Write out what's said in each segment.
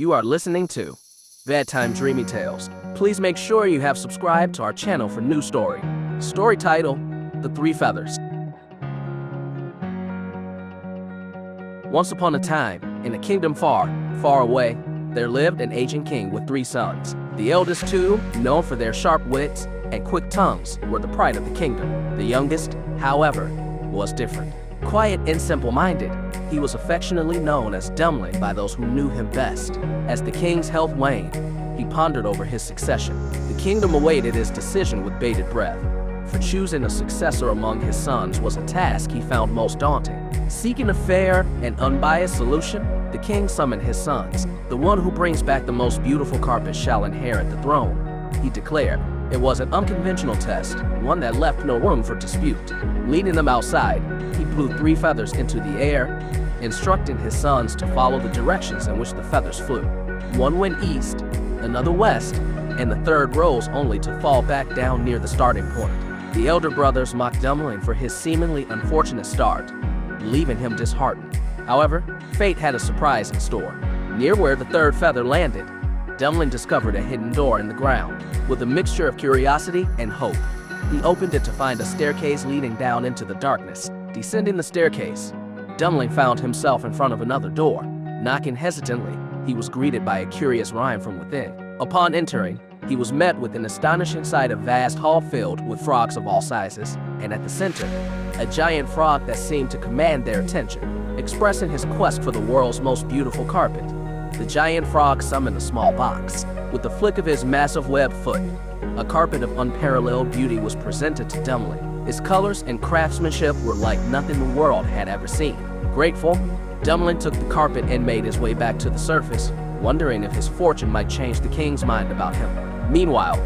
You are listening to Bedtime Dreamy Tales. Please make sure you have subscribed to our channel for new story. Story title, The Three Feathers. Once upon a time, in a kingdom far, far away, there lived an aging king with 3 sons. The eldest 2, known for their sharp wits and quick tongues, were the pride of the kingdom. The youngest, however, was different. Quiet and simple-minded, he was affectionately known as Dummling by those who knew him best. As the king's health waned, he pondered over his succession. The kingdom awaited his decision with bated breath, for choosing a successor among his sons was a task he found most daunting. Seeking a fair and unbiased solution, the king summoned his sons. The one who brings back the most beautiful carpet shall inherit the throne, he declared. It was an unconventional test, one that left no room for dispute. Leading them outside, he blew 3 feathers into the air, instructing his sons to follow the directions in which the feathers flew. One went east, another west, and the third rose only to fall back down near the starting point. The elder brothers mocked Dummling for his seemingly unfortunate start, leaving him disheartened. However, fate had a surprise in store. Near where the third feather landed, Dummling discovered a hidden door in the ground. With a mixture of curiosity and hope, he opened it to find a staircase leading down into the darkness. Descending the staircase, Dummling found himself in front of another door. Knocking hesitantly, he was greeted by a curious rhyme from within. Upon entering, he was met with an astonishing sight of a vast hall filled with frogs of all sizes, and at the center, a giant frog that seemed to command their attention. Expressing his quest for the world's most beautiful carpet, the giant frog summoned a small box. With the flick of his massive webbed foot, a carpet of unparalleled beauty was presented to Dummling. Its colors and craftsmanship were like nothing the world had ever seen. Grateful, Dummling took the carpet and made his way back to the surface, wondering if his fortune might change the king's mind about him. Meanwhile,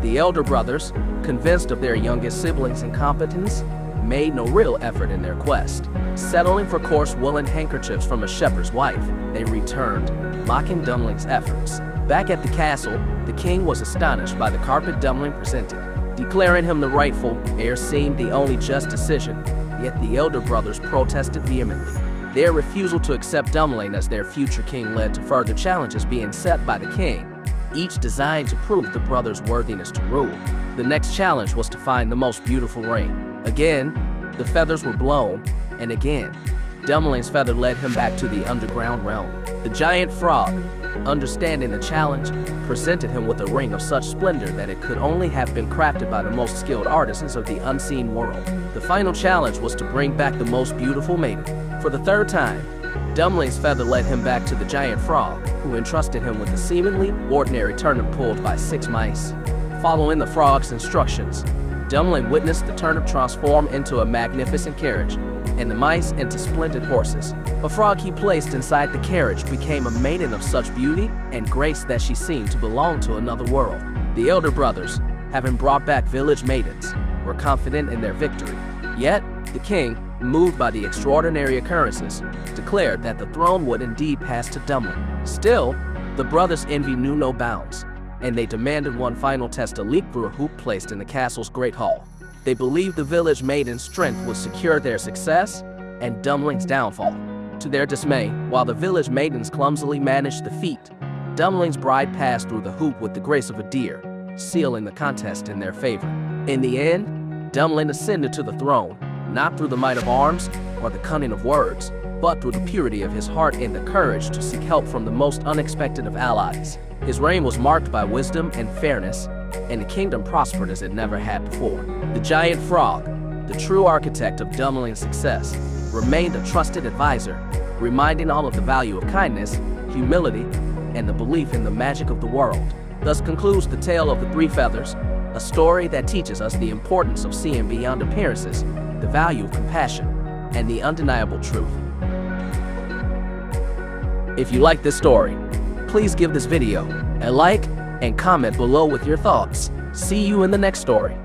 the elder brothers, convinced of their youngest siblings' incompetence, made no real effort in their quest. Settling for coarse woolen handkerchiefs from a shepherd's wife, they returned, mocking Dumling's efforts. Back at the castle, the king was astonished by the carpet Dummling presented. Declaring him the rightful heir seemed the only just decision, yet the elder brothers protested vehemently. Their refusal to accept Dummling as their future king led to further challenges being set by the king, each designed to prove the brothers' worthiness to rule. The next challenge was to find the most beautiful ring. Again, the feathers were blown, and again, Dumling's feather led him back to the underground realm. The giant frog, understanding the challenge, presented him with a ring of such splendor that it could only have been crafted by the most skilled artisans of the unseen world. The final challenge was to bring back the most beautiful maiden. For the third time, Dumling's feather led him back to the giant frog, who entrusted him with a seemingly ordinary turnip pulled by 6 mice. Following the frog's instructions, Dummling witnessed the turnip transform into a magnificent carriage, and the mice into splendid horses. A frog he placed inside the carriage became a maiden of such beauty and grace that she seemed to belong to another world. The elder brothers, having brought back village maidens, were confident in their victory. Yet, the king, moved by the extraordinary occurrences, declared that the throne would indeed pass to Dummling. Still, the brothers' envy knew no bounds, and they demanded one final test to leap through a hoop placed in the castle's great hall. They believed the village maiden's strength would secure their success and Dumling's downfall. To their dismay, while the village maidens clumsily managed the feat, Dumling's bride passed through the hoop with the grace of a deer, sealing the contest in their favor. In the end, Dummling ascended to the throne, not through the might of arms or the cunning of words, but through the purity of his heart and the courage to seek help from the most unexpected of allies. His reign was marked by wisdom and fairness, and the kingdom prospered as it never had before. The giant frog, the true architect of Dumling's success, remained a trusted advisor, reminding all of the value of kindness, humility, and the belief in the magic of the world. Thus concludes the tale of the 3 feathers, a story that teaches us the importance of seeing beyond appearances, the value of compassion, and the undeniable truth. If you like this story, please give this video a like and comment below with your thoughts. See you in the next story.